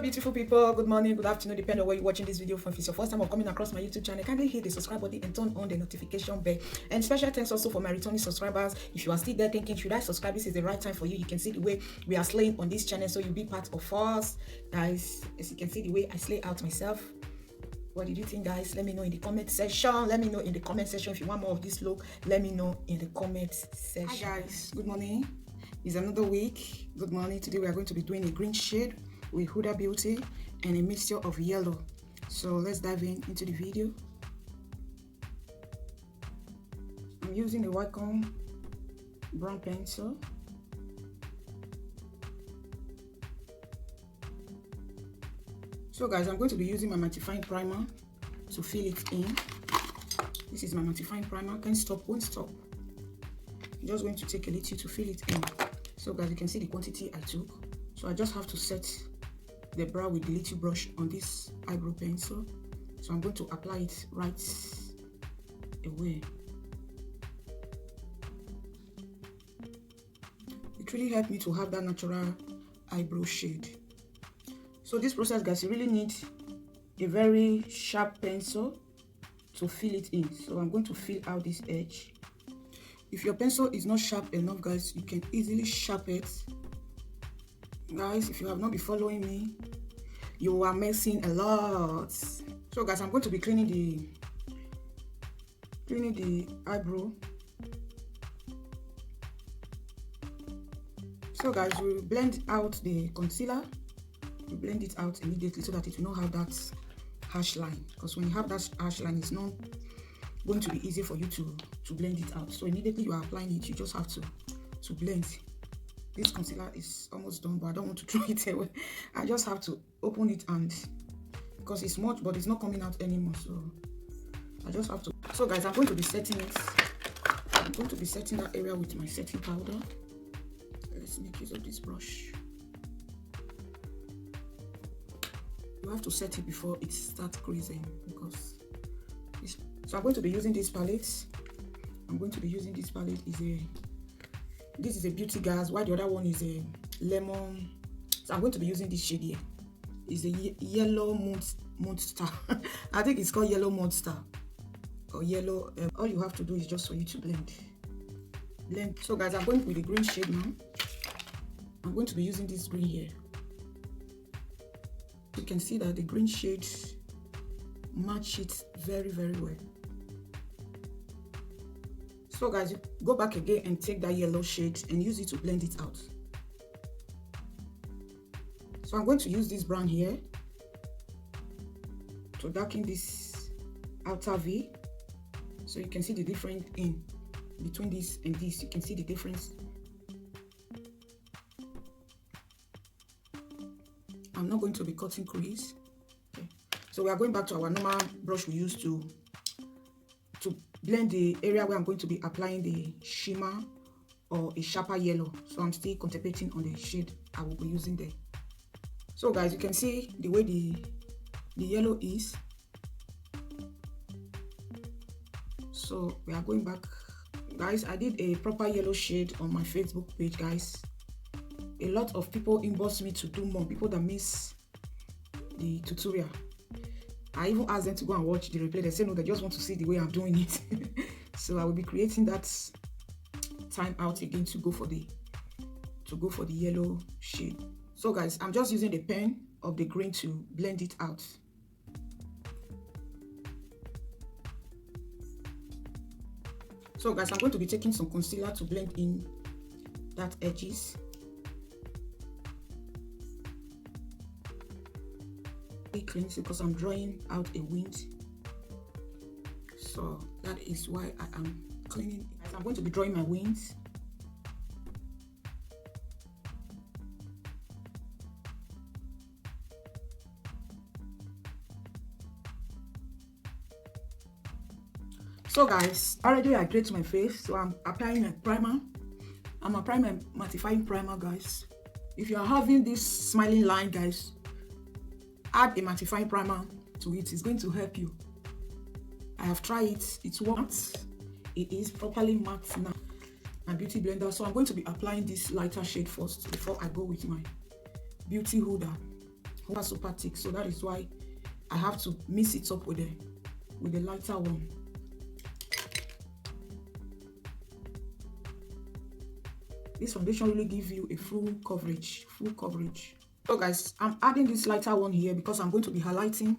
beautiful people, good morning, good afternoon, depending on where you're watching this video from. If it's your first time of coming across my YouTube channel, kindly hit the subscribe button and turn on the notification bell. And special thanks also for my returning subscribers. If you are still there thinking, should I subscribe, this is the right time for you. You can see the way we are slaying on this channel, so you'll be part of us, guys. As you can see the way I slay out myself. What did you think, guys? Let me know in the comment section. Let me know in the comment section if you want more of this look. Let me know in the comment section. Hi guys, good morning. It's another week. Good morning. Today we are going to be doing a green shade with Huda Beauty and a mixture of yellow. So let's dive into the video. I'm using a Wacom brown pencil. So guys, I'm going to be using my mattifying primer to fill it in. This is my mattifying primer. Can't stop, won't stop. I'm just going to take a little to fill it in. So guys, you can see the quantity I took. So I just have to set the brow with the little brush on this eyebrow pencil. So I'm going to apply it right away. It really helped me to have that natural eyebrow shade. So this process, guys, you really need a very sharp pencil to fill it in. So I'm going to fill out this edge. If your pencil is not sharp enough, guys, you can easily sharpen it. Guys, if you have not been following me, you are missing a lot. So guys, I'm going to be cleaning the eyebrow. So guys, we blend out the concealer. You blend it out immediately so that it will not have that harsh line, because when you have that harsh line, it's not going to be easy for you to blend it out. So immediately you are applying it, you just have to blend. This concealer is almost done, but I don't want to throw it away. I just have to open it, and because it's much, but it's not coming out anymore, so I just have to. So guys, I'm going to be setting it. I'm going to be setting that area with my setting powder. Let's make use of this brush. You have to set it before it starts creasing, because it's, so I'm going to be using this palette. This is a beauty gas, while the other one is a lemon. So I'm going to be using this shade here. It's a yellow monster. I think it's called yellow monster or yellow. All you have to do is just for you to blend. So guys, I'm going with the green shade now. I'm going to be using this green here. You can see that the green shade match it very, very well. So guys, you go back again and take that yellow shade and use it to blend it out. So I'm going to use this brown here to darken this outer V. So you can see the difference in between this and this. You can see the difference. I'm not going to be cutting crease. Okay. So we are going back to our normal brush we used to blend the area where I'm going to be applying the shimmer or a sharper yellow. So I'm still contemplating on the shade I will be using there. So guys, you can see the way the yellow is. So we are going back. Guys, I did a proper yellow shade on my Facebook page, guys. A lot of people inbox me to do more, people that miss the tutorial. I even asked them to go and watch the replay. They say no, they just want to see the way I'm doing it. So I will be creating that time out again to go for the yellow shade. So guys, I'm just using the pen of the green to blend it out. So guys, I'm going to be taking some concealer to blend in that edges. Cleans because I'm drawing out a wind, so that is why I am cleaning. I'm going to be drawing my wings. So guys, already I hydrated my face, so I'm applying a primer. I'm applying my mattifying primer, guys. If you are having this smiling line, guys, add a mattifying primer to it. It's going to help you. I have tried it. It works. It is properly matte now. My beauty blender. So I'm going to be applying this lighter shade first before I go with my beauty Huda super thick, so that is why I have to mix it up with the lighter one. This foundation really gives you a full coverage. So guys, I'm adding this lighter one here because I'm going to be highlighting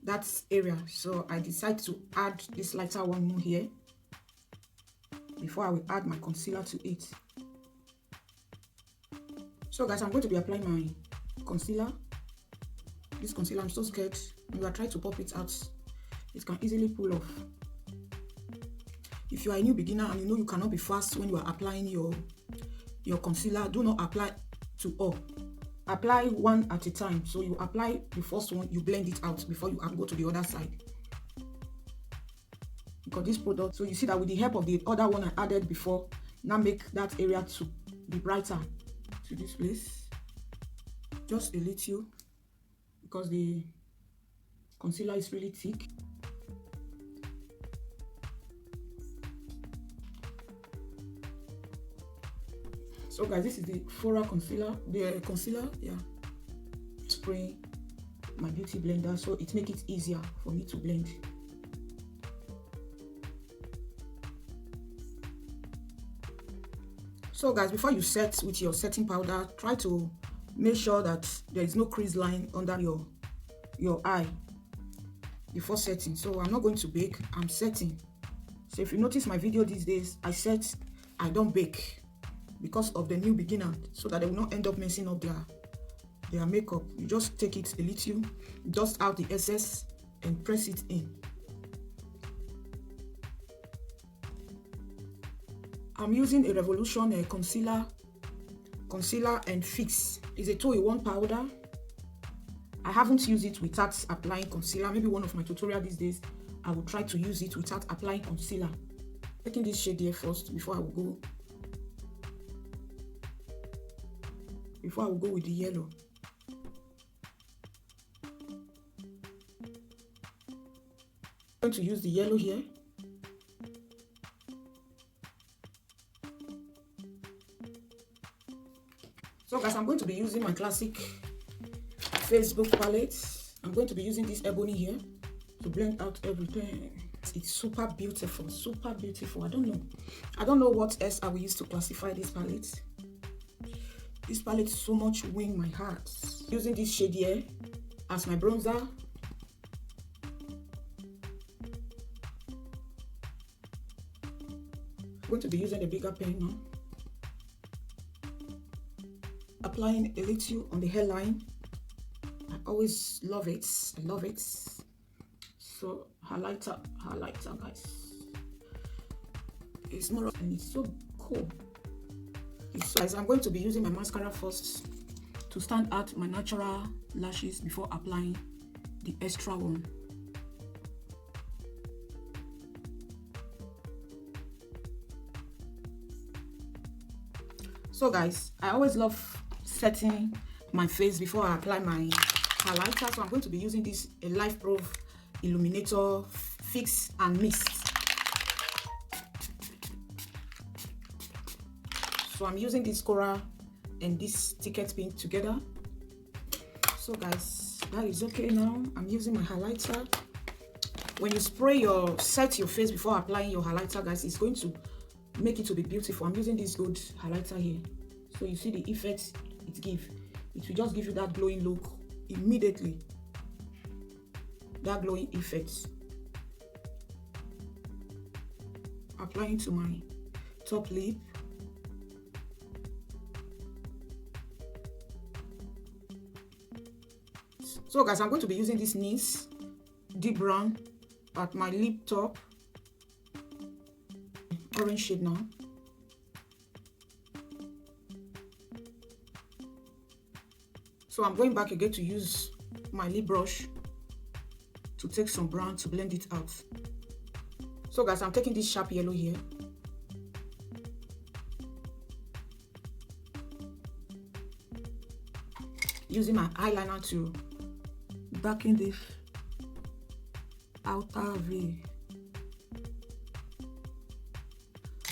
that area. So I decide to add this lighter one more here before I will add my concealer to it. So guys, I'm going to be applying my concealer. This concealer, I'm so scared. When I try to pop it out, it can easily pull off. If you are a new beginner and you know you cannot be fast when you are applying your concealer, do not apply to all. Apply one at a time. So you apply the first one, you blend it out before you go to the other side. Because this product, so you see that with the help of the other one I added before, now make that area to be brighter. To this place, just a little, because the concealer is really thick. So guys, this is the Fora concealer, yeah. Spray my beauty blender, so it makes it easier for me to blend. So guys, before you set with your setting powder, try to make sure that there is no crease line under your eye before setting. So I'm not going to bake, I'm setting. So if you notice my video these days, I don't bake because of the new beginner, so that they will not end up messing up their makeup. You just take it a little, dust out the excess and press it in. I'm using a Revolution concealer and fix. It's a 2-in-1 powder. I haven't used it without applying concealer. Maybe one of my tutorials these days I will try to use it without applying concealer. Taking this shade here first before I will go with the yellow. I'm going to use the yellow here. So guys, I'm going to be using my classic Facebook palette. I'm going to be using this ebony here to blend out everything. It's super beautiful, super beautiful. I don't know what else I will use to classify this palette. This palette so much win my heart. Using this shade here as my bronzer. I'm going to be using a bigger pen now. Applying a little on the hairline. I always love it. I love it. So highlighter guys. It's more and it's so cool. Guys, I'm going to be using my mascara first to stand out my natural lashes before applying the extra one. So guys, I always love setting my face before I apply my highlighter. So I'm going to be using this Life Pro Illuminator Fix and Mist. So I'm using this coral and this ticket pink together. So guys, that is okay now. I'm using my highlighter. When you set your face before applying your highlighter, guys, it's going to make it to be beautiful. I'm using this good highlighter here. So you see the effect it gives. It will just give you that glowing look immediately. That glowing effect. Applying to my top lip. So guys, I'm going to be using this NYX deep brown at my lip top. Orange shade now. So I'm going back again to use my lip brush to take some brown to blend it out. So guys, I'm taking this sharp yellow here. Using my eyeliner to darken this outer V.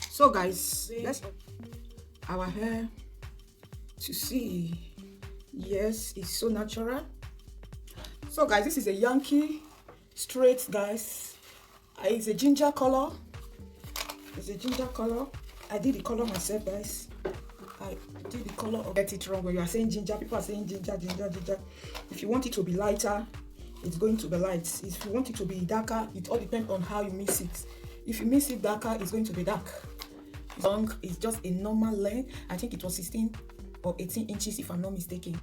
So guys, let's our hair to see Yes, it's so natural. So guys, this is a Yankee straight, guys. It's a ginger color. It's a ginger color. I did the color myself, guys. I did the color. Get it wrong when you are saying ginger. People are saying ginger, ginger, ginger. If you want it to be lighter, it's going to be light. If you want it to be darker, it all depends on how you mix it. If you mix it darker, it's going to be dark. Long is just a normal length. I think it was 16 or 18 inches if I'm not mistaken.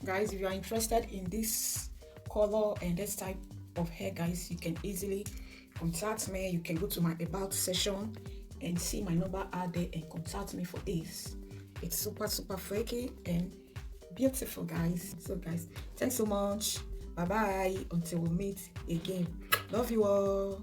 Guys, if you are interested in this color and this type of hair, guys, you can easily contact me. You can go to my about section and see my number out there and contact me for this. It's super freaky and beautiful, guys. So guys, thanks so much. Bye bye until we meet again. Love you all.